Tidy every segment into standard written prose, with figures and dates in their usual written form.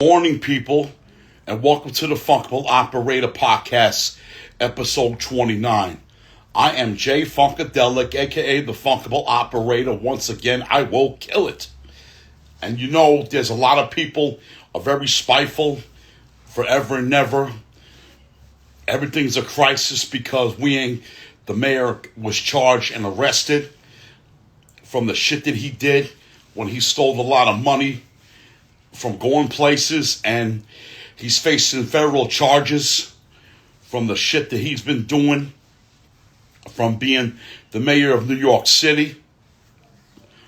Morning, people, and welcome to the Funkable Operator Podcast, episode 29. I am Jay Funkadelic, aka the Funkable Operator. Once again, I will kill it. And you know, there's a lot of people are very spiteful, forever and never. Everything's a crisis because the mayor was charged and arrested from the shit that he did when he stole a lot of money from going places, and he's facing federal charges from the shit that he's been doing, from being the mayor of New York City,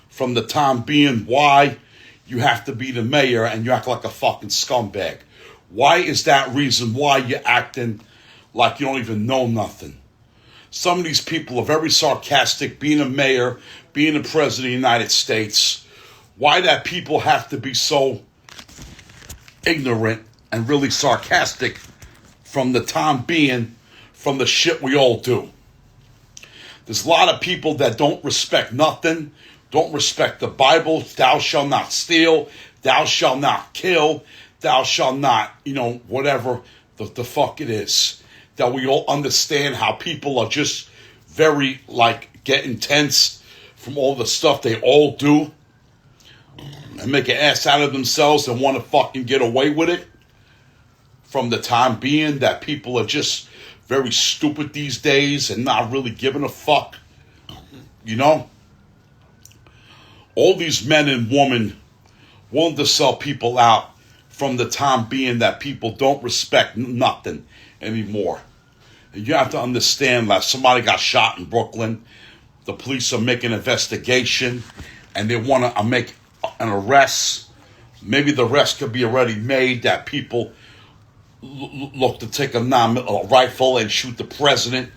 from the time being why you have to be the mayor and you act like a fucking scumbag. Why is that reason why you're acting like you don't even know nothing? Some of these people are very sarcastic, being a mayor, being the president of the United States. Why that people have to be so ignorant and really sarcastic from the time being, from the shit we all do. There's a lot of people that don't respect nothing, don't respect the Bible. Thou shalt not steal, thou shalt not kill, thou shalt not, whatever the fuck it is. That we all understand how people are just very, getting tense from all the stuff they all do and make an ass out of themselves and want to fucking get away with it. From the time being that people are just very stupid these days and not really giving a fuck. All these men and women willing to sell people out from the time being that people don't respect nothing anymore. And you have to understand that somebody got shot in Brooklyn. The police are making an investigation and they want to make an arrest. Maybe the arrest could be already made, that people look to take a rifle and shoot the president.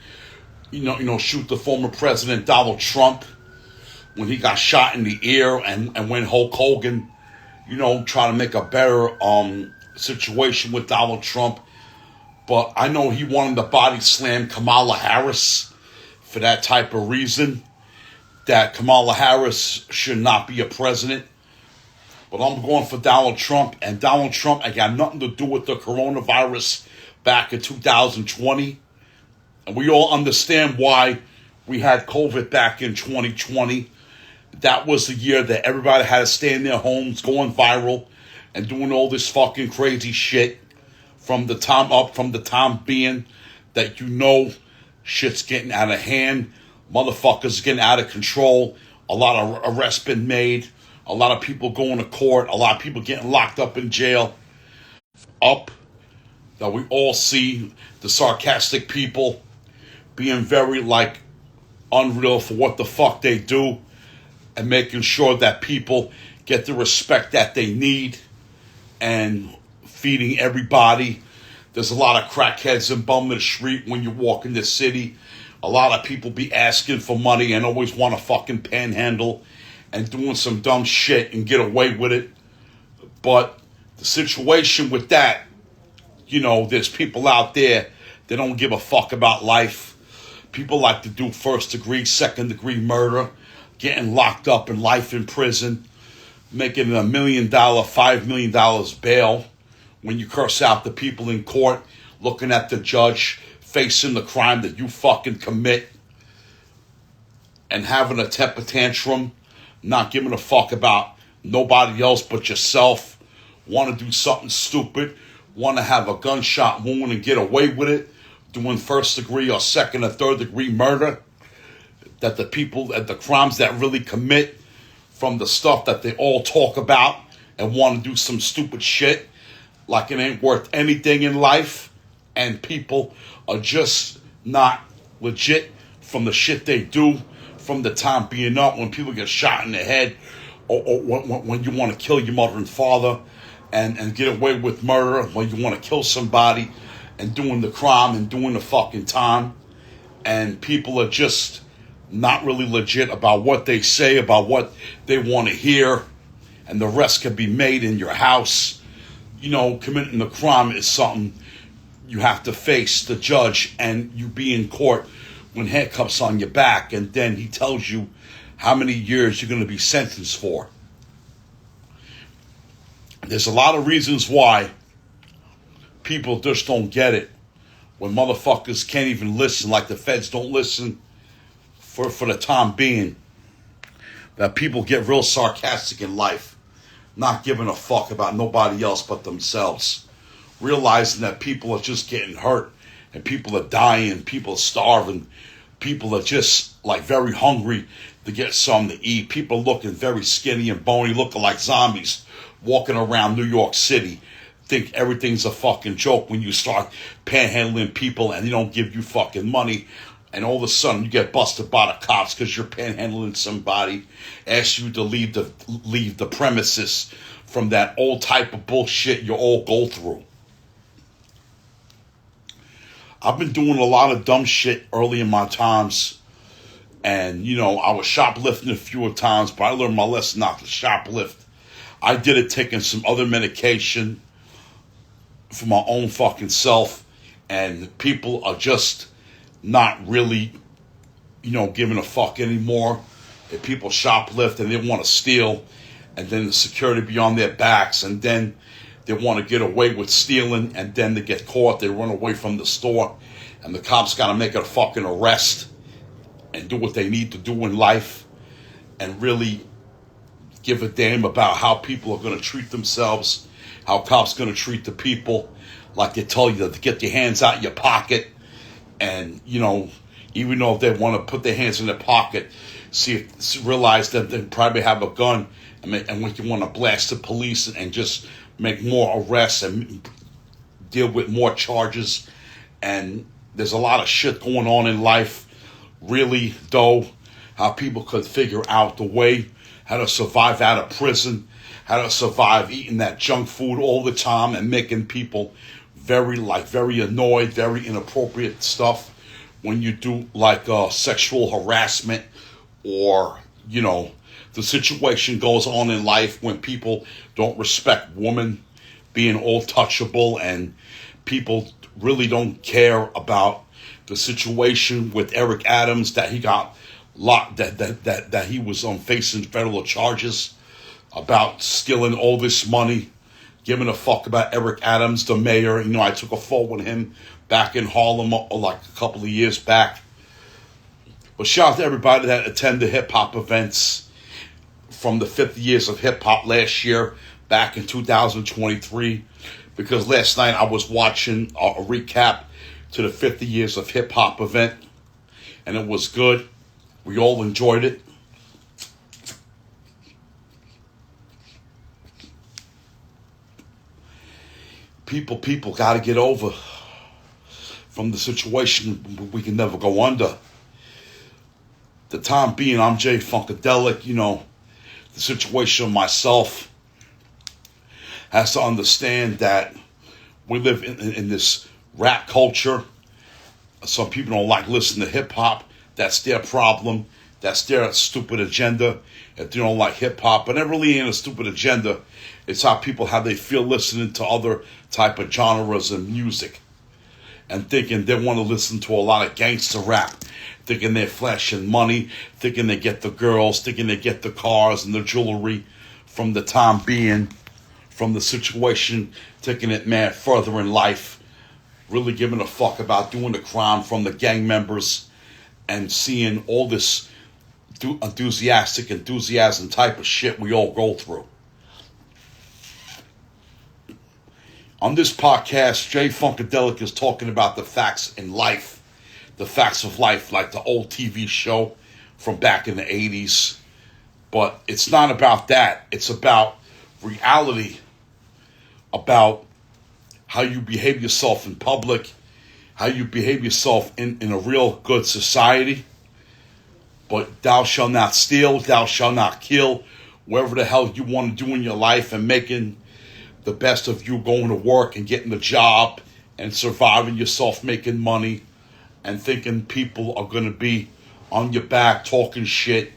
Shoot the former president Donald Trump when he got shot in the ear, and when Hulk Hogan, trying to make a better situation with Donald Trump. But I know he wanted to body slam Kamala Harris for that type of reason, that Kamala Harris should not be a president. But I'm going for Donald Trump, and Donald Trump, I got nothing to do with the coronavirus back in 2020. And we all understand why we had COVID back in 2020. That was the year that everybody had to stay in their homes, going viral, and doing all this fucking crazy shit. From the time being that shit's getting out of hand, motherfuckers getting out of control, a lot of arrests been made, a lot of people going to court, a lot of people getting locked up in jail. That we all see the sarcastic people being very unreal for what the fuck they do, and making sure that people get the respect that they need, and feeding everybody. There's a lot of crackheads and bum in the street when you walk in the city. A lot of people be asking for money and always want to fucking panhandle and doing some dumb shit and get away with it. But the situation with that, there's people out there that don't give a fuck about life. People like to do first degree, second degree murder, getting locked up in life in prison, making $1 million, $5 million bail when you curse out the people in court, looking at the judge, facing the crime that you fucking commit, and having a temper tantrum, not giving a fuck about nobody else but yourself, want to do something stupid, want to have a gunshot wound and get away with it, doing first degree or second or third degree murder, that the people at the crimes that really commit from the stuff that they all talk about and want to do some stupid shit like it ain't worth anything in life, and people are just not legit from the shit they do from the time being up, when people get shot in the head, or when you want to kill your mother and father and get away with murder, when you want to kill somebody and doing the crime and doing the fucking time, and people are just not really legit about what they say, about what they want to hear, and the rest can be made in your house. Committing the crime is something you have to face the judge, and you be in court when handcuffs on your back, and then he tells you how many years you're going to be sentenced for. There's a lot of reasons why people just don't get it. When motherfuckers can't even listen, like the feds don't listen for the time being. That people get real sarcastic in life, not giving a fuck about nobody else but themselves. Realizing that people are just getting hurt, and people are dying, people are starving, people are just like very hungry to get something to eat. People looking very skinny and bony, looking like zombies, walking around New York City. Think everything's a fucking joke when you start panhandling people and they don't give you fucking money. And all of a sudden you get busted by the cops because you're panhandling somebody, ask you to leave the premises from that old type of bullshit you all go through. I've been doing a lot of dumb shit early in my times. And, I was shoplifting a few times, but I learned my lesson not to shoplift. I did it taking some other medication for my own fucking self. And people are just not really, giving a fuck anymore. If people shoplift and they want to steal, and then the security be on their backs, and then they want to get away with stealing, and then they get caught, they run away from the store, and the cops got to make a fucking arrest and do what they need to do in life, and really give a damn about how people are going to treat themselves, how cops going to treat the people, like they tell you to get your hands out of your pocket. And, even though if they want to put their hands in their pocket, realize that they probably have a gun, and when you want to blast the police and just make more arrests and deal with more charges. And there's a lot of shit going on in life, really, though, how people could figure out the way how to survive out of prison, how to survive eating that junk food all the time and making people very annoyed, very inappropriate stuff when you do sexual harassment, or, the situation goes on in life when people don't respect women being all touchable, and people really don't care about the situation with Eric Adams, that he got locked, that he was facing federal charges about stealing all this money, giving a fuck about Eric Adams, the mayor. I took a photo with him back in Harlem like a couple of years back. But shout out to everybody that attended hip-hop events from the 50 years of hip-hop last year, back in 2023. Because last night I was watching a recap to the 50 years of hip-hop event, and it was good. We all enjoyed it. People got to get over from the situation we can never go under. The time being, I'm Jay Funkadelic, the situation of myself has to understand that we live in this rap culture. Some people don't like listening to hip-hop. That's their problem. That's their stupid agenda. If they don't like hip-hop, but it really ain't a stupid agenda. It's how they feel listening to other type of genres and music, and thinking they want to listen to a lot of gangster rap, thinking they're flashing money, thinking they get the girls, thinking they get the cars and the jewelry from the time being, from the situation, taking it mad further in life, really giving a fuck about doing the crime from the gang members, and seeing all this enthusiasm type of shit we all go through. On this podcast, Jay Funkadelic is talking about the facts in life, the facts of life, like the old TV show from back in the 80s. But it's not about that. It's about reality, about how you behave yourself in public, how you behave yourself in a real good society. But thou shalt not steal, thou shalt not kill, whatever the hell you want to do in your life, and making the best of you, going to work and getting the job and surviving yourself, making money, and thinking people are going to be on your back talking shit,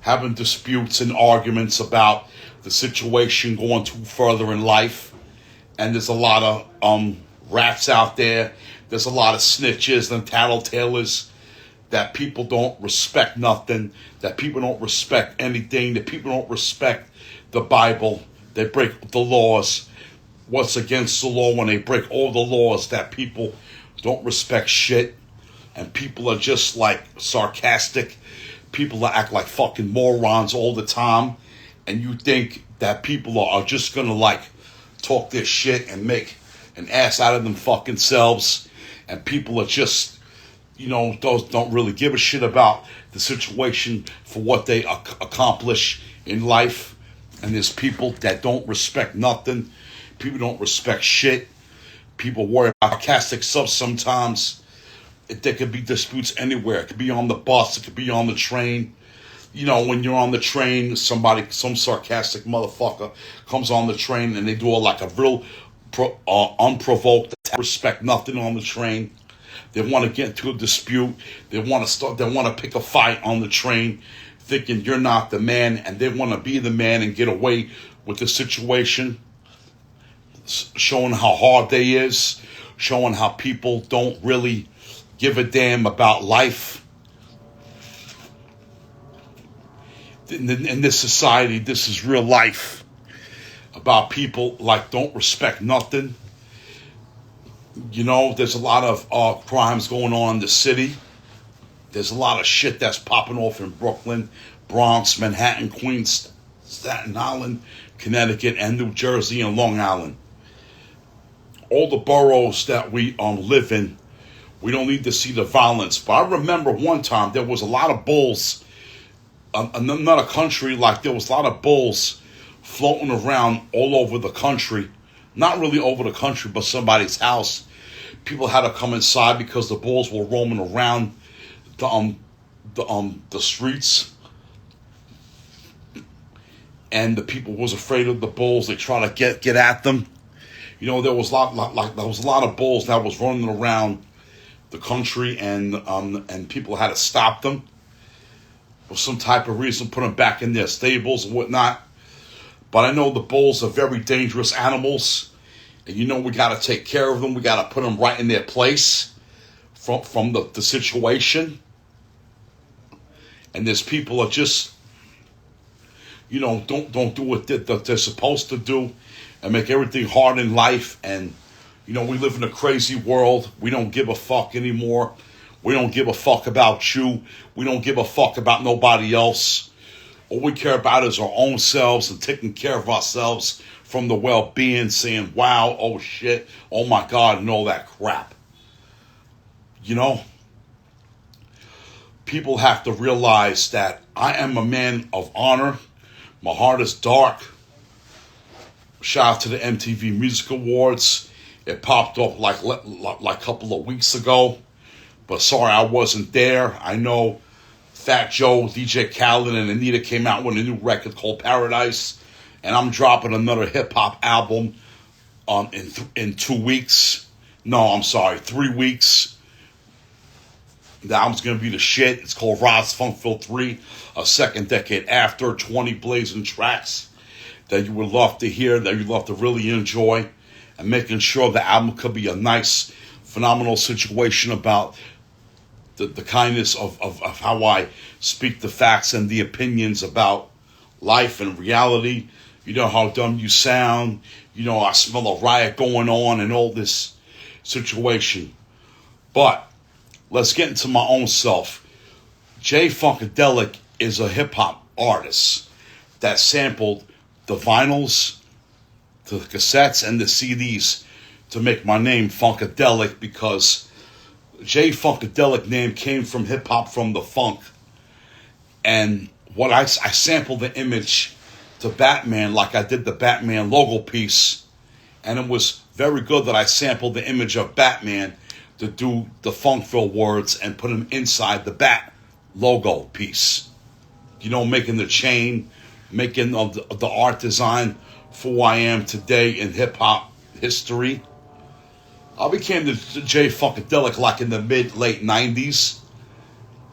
having disputes and arguments about the situation going too further in life. And there's a lot of rats out there. There's a lot of snitches and tattletales, that people don't respect nothing, that people don't respect anything, that people don't respect the Bible, they break the laws. What's against the law when they break all the laws, that people don't respect shit, and people are just like sarcastic. People that act like fucking morons all the time, and you think that people are just gonna like talk their shit and make an ass out of them fucking selves, and people are just, those don't really give a shit about the situation for what they accomplish in life. And there's people that don't respect nothing. People don't respect shit. People worry about sarcastic stuff sometimes. There could be disputes anywhere. It could be on the bus. It could be on the train. When you're on the train, some sarcastic motherfucker comes on the train and they do like a real unprovoked respect nothing on the train. They want to get into a dispute. They want to pick a fight on the train, thinking you're not the man, and they want to be the man and get away with the situation, showing how hard they is, showing how people don't really give a damn about life. In this society, this is real life, about people like don't respect nothing. There's a lot of crimes going on in the city. There's a lot of shit that's popping off in Brooklyn, Bronx, Manhattan, Queens, Staten Island, Connecticut, and New Jersey, and Long Island. All the boroughs that we live in, we don't need to see the violence. But I remember one time there was a lot of bulls. Another country, like there was a lot of bulls floating around all over the country. Not really over the country, but somebody's house. People had to come inside because the bulls were roaming around the streets, and the people was afraid of the bulls. They try to get at them. There was a lot of bulls that was running around the country, and people had to stop them for some type of reason, put them back in their stables and whatnot. But I know the bulls are very dangerous animals, and we got to take care of them. We got to put them right in their place from the situation. And there's people are just, don't do what they're supposed to do, and make everything hard in life. And we live in a crazy world. We don't give a fuck anymore. We don't give a fuck about you. We don't give a fuck about nobody else. All we care about is our own selves and taking care of ourselves from the well-being, saying, wow, oh shit, oh my God, and all that crap. People have to realize that I am a man of honor. My heart is dark. Shout out to the MTV Music Awards. It popped up like a couple of weeks ago. But sorry, I wasn't there. I know Fat Joe, DJ Khaled, and Anita came out with a new record called Paradise. And I'm dropping another hip-hop album in 2 weeks. No, I'm sorry, 3 weeks. The album's going to be the shit. It's called Rod's Funkville 3, a second decade after, 20 blazing tracks that you would love to hear, that you'd love to really enjoy, and making sure the album could be a nice, phenomenal situation about the kindness of how I speak the facts and the opinions about life and reality. How dumb you sound. I smell a riot going on and all this situation. But let's get into my own self. Jay Funkadelic is a hip-hop artist that sampled the vinyls, the cassettes, and the CDs to make my name Funkadelic, because Jay Funkadelic name came from hip-hop, from the funk. And what I sampled the image to Batman, like I did the Batman logo piece, and it was very good that I sampled the image of Batman to do the Funkville words and put them inside the Bat logo piece. Making the chain, making the art design for who I am today in hip-hop history. I became the Jay Funkadelic like in the mid-late 90s,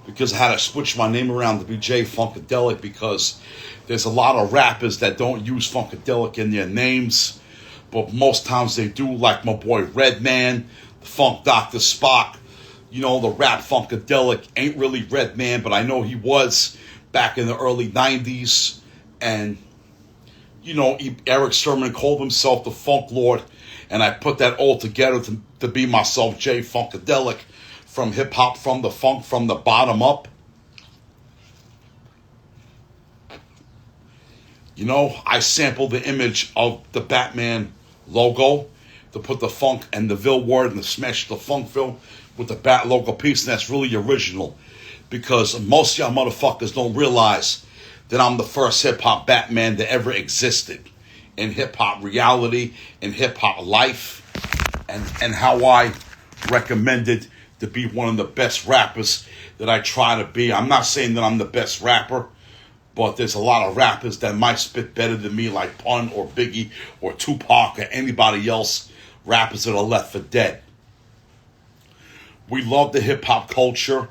because I had to switch my name around to be Jay Funkadelic, because there's a lot of rappers that don't use Funkadelic in their names, but most times they do, like my boy Redman, the Funk Dr. Spock. The rap Funkadelic ain't really Redman, but I know he was back in the early 90s. And, Eric Sermon called himself the Funk Lord, and I put that all together to be myself, Jay Funkadelic, from hip hop, from the funk, from the bottom up. I sampled the image of the Batman logo to put the funk and the Ville word and the smash the Funkville with the Bat logo piece, and that's really original because most of y'all motherfuckers don't realize that I'm the first hip-hop Batman that ever existed in hip-hop reality, in hip-hop life, and how I recommended to be one of the best rappers that I try to be. I'm not saying that I'm the best rapper, but there's a lot of rappers that might spit better than me, like Pun or Biggie or Tupac or anybody else, rappers that are left for dead. We love the hip-hop culture.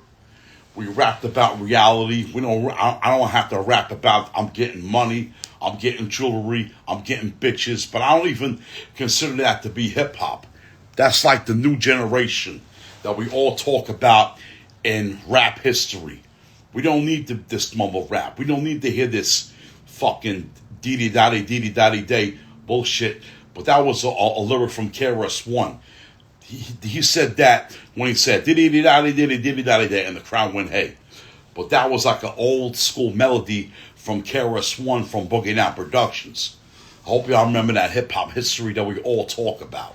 We rapped about reality. I don't have to rap about I'm getting money, I'm getting jewelry, I'm getting bitches, but I don't even consider that to be hip-hop. That's like the new generation that we all talk about in rap history. We don't need this mumble rap. We don't need to hear this fucking dee-dee-da-dee-day bullshit. But that was a lyric from KRS-One. He said that when he said dee-dee-dee-da-dee-dee-dee-dee-dee, and the crowd went, hey. But that was like an old school melody from KRS-One from Boogie Down Productions. I hope y'all remember that hip-hop history that we all talk about.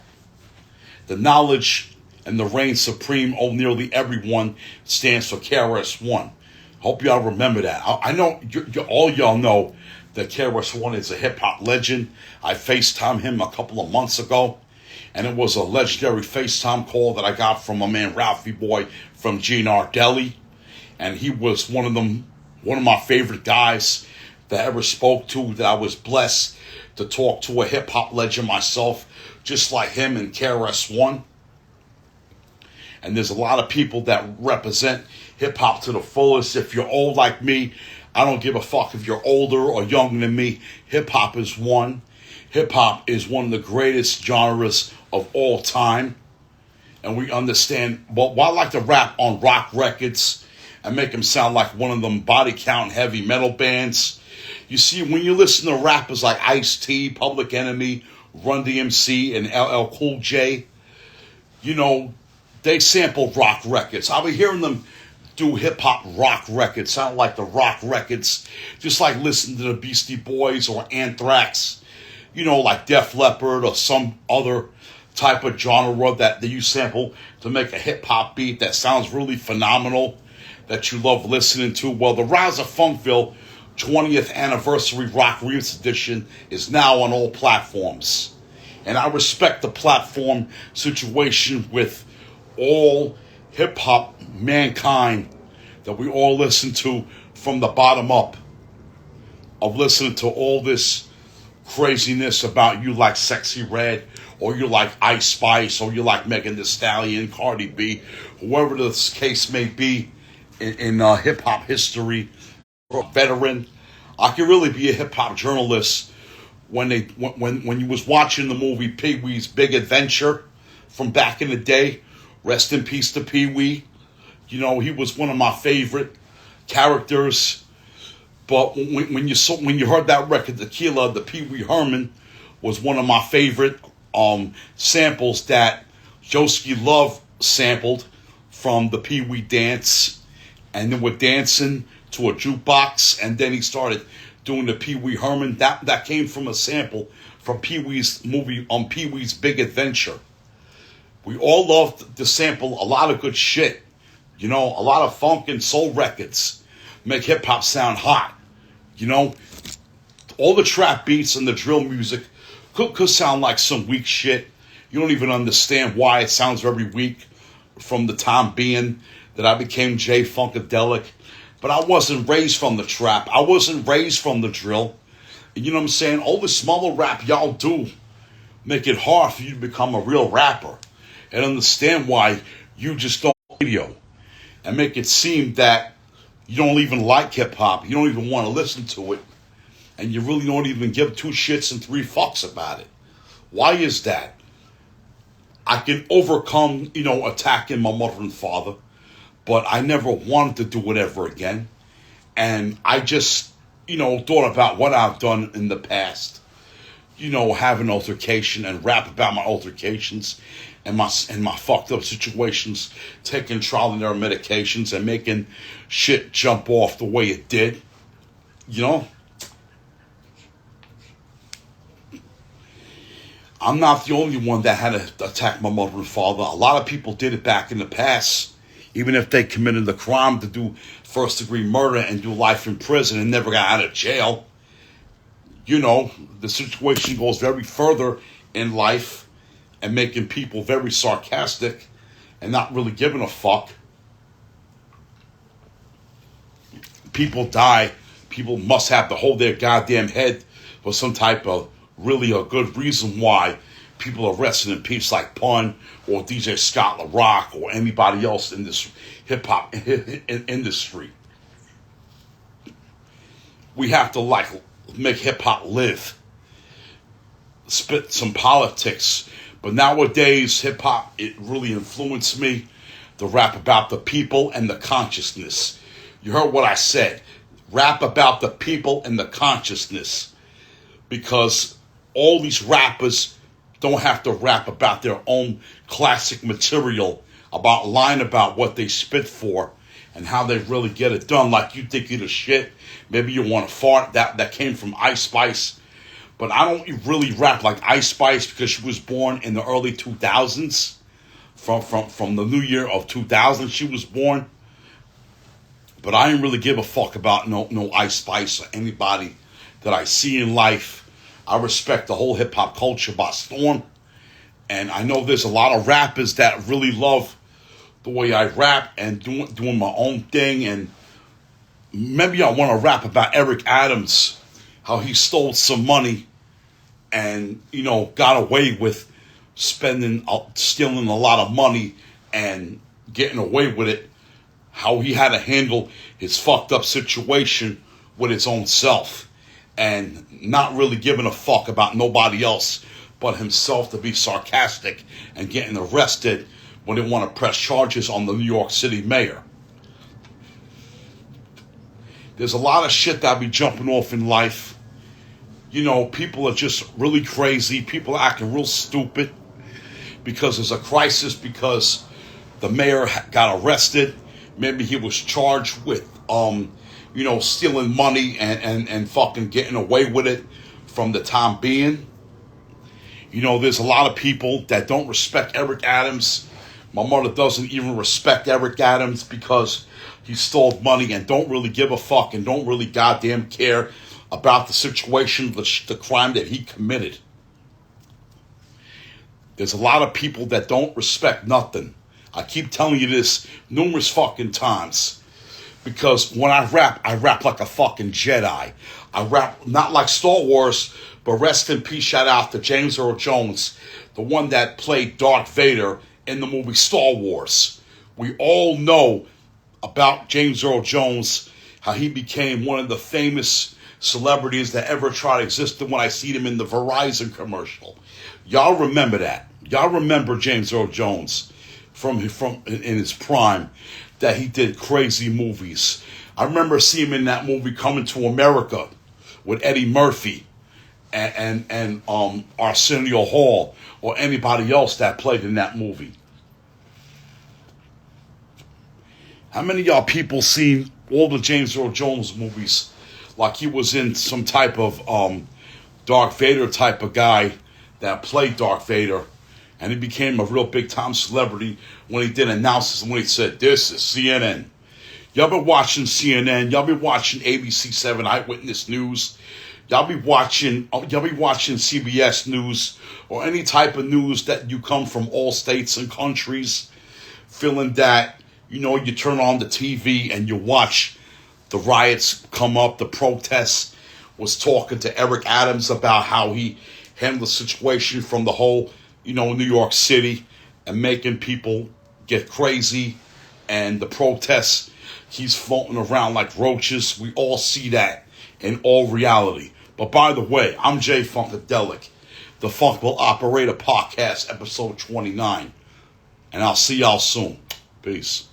The knowledge and the reign supreme of nearly everyone stands for KRS-One. Hope y'all remember that. I know all y'all know that KRS-One is a hip-hop legend. I FaceTimed him a couple of months ago, and it was a legendary FaceTime call that I got from my man Ralphie Boy from GNR Deli, and he was one of my favorite guys that I ever spoke to, that I was blessed to talk to a hip-hop legend myself, just like him and KRS-One. And there's a lot of people that represent hip-hop to the fullest. If you're old like me, I don't give a fuck if you're older or younger than me. Hip-hop is one. Hip-hop is one of the greatest genres of all time. And we understand, well, I like to rap on rock records and make them sound like one of them body count heavy metal bands. You see, when you listen to rappers like Ice-T, Public Enemy, Run DMC, and LL Cool J, they sample rock records. I'll be hearing them do hip-hop rock records, sound like the rock records, just like listening to the Beastie Boys or Anthrax, like Def Leppard or some other type of genre that you sample to make a hip-hop beat that sounds really phenomenal, that you love listening to. Well, the Rise of Funkville 20th Anniversary Rock Remix Edition is now on all platforms. And I respect the platform situation with all hip-hop mankind that we all listen to from the bottom up, of listening to all this craziness about you like Sexy Red, or you like Ice Spice, or you like Megan Thee Stallion, Cardi B, whoever this case may be in hip-hop history, or a veteran. I could really be a hip-hop journalist when you was watching the movie Pee-wee's Big Adventure from back in the day. Rest in peace to Pee-wee. He was one of my favorite characters. But when you heard that record, Tequila, the Pee-wee Herman was one of my favorite samples that Joski Love sampled from the Pee-wee dance, and then we're dancing to a jukebox, and then he started doing the Pee-wee Herman. That came from a sample from Pee-wee's movie Pee-wee's Big Adventure. We all love to sample a lot of good shit. A lot of funk and soul records make hip-hop sound hot. All the trap beats and the drill music could sound like some weak shit. You don't even understand why it sounds very weak from the time being that I became Jay Funkadelic. But I wasn't raised from the trap. I wasn't raised from the drill. And you know what I'm saying? All this mumble rap y'all do make it hard for you to become a real rapper and understand why you just don't radio and make it seem that you don't even like hip-hop. You don't even want to listen to it. And you really don't even give 2 shits and 3 fucks about it. Why is that? I can overcome, attacking my mother and father, but I never wanted to do it ever again. And I just, thought about what I've done in the past. have an altercation and rap about my altercations and my fucked up situations, taking trial and error medications and making shit jump off the way it did. I'm not the only one that had to attack my mother and father. A lot of people did it back in the past, even if they committed the crime to do first-degree murder and do life in prison and never got out of jail. The situation goes very further in life and making people very sarcastic and not really giving a fuck. People die. People must have to hold their goddamn head for some type of really a good reason why people are resting in peace, like Pun or DJ Scott LaRock or anybody else in this hip-hop industry. We have to make hip-hop live, spit some politics. But nowadays, hip-hop, it really influenced me to rap about the people and the consciousness. You heard what I said. Rap about the people and the consciousness. Because all these rappers don't have to rap about their own classic material, lying about what they spit for and how they really get it done. Like you think you're the shit. Maybe you want to fart. That came from Ice Spice. But I don't really rap like Ice Spice because she was born in the early 2000s. From the new year of 2000 she was born. But I didn't really give a fuck about no Ice Spice or anybody that I see in life. I respect the whole hip-hop culture by storm. And I know there's a lot of rappers that really love the way I rap and doing my own thing. And maybe I want to rap about Eric Adams, how he stole some money and, got away with stealing a lot of money and getting away with it. How he had to handle his fucked up situation with his own self. And not really giving a fuck about nobody else but himself, to be sarcastic and getting arrested when they want to press charges on the New York City mayor. There's a lot of shit that be jumping off in life. People are just really crazy. People are acting real stupid because there's a crisis, because the mayor got arrested. Maybe he was charged with stealing money and fucking getting away with it from the time being. There's a lot of people that don't respect Eric Adams. My mother doesn't even respect Eric Adams because he stole money and don't really give a fuck and don't really goddamn care about the situation, the crime that he committed. There's a lot of people that don't respect nothing. I keep telling you this numerous fucking times. Because when I rap like a fucking Jedi. I rap not like Star Wars, but rest in peace, shout out to James Earl Jones, the one that played Darth Vader in the movie Star Wars. We all know about James Earl Jones, how he became one of the famous celebrities that ever tried to exist when I see him in the Verizon commercial. Y'all remember that. Y'all remember James Earl Jones from in his prime, that he did crazy movies. I remember seeing him in that movie Coming to America with Eddie Murphy and Arsenio Hall or anybody else that played in that movie. How many of y'all people seen all the James Earl Jones movies like he was in some type of Darth Vader type of guy that played Darth Vader? And he became a real big-time celebrity when he did announces, when he said, "This is CNN." Y'all been watching CNN. Y'all been watching ABC7 Eyewitness News. Y'all be watching CBS News or any type of news that you come from all states and countries, feeling that, you turn on the TV and you watch the riots come up, the protests. Was talking to Eric Adams about how he handled the situation from the whole New York City and making people get crazy and the protests. He's floating around like roaches. We all see that in all reality. But by the way, I'm Jay Funkadelic, the Funkable Operator Podcast, episode 29. And I'll see y'all soon. Peace.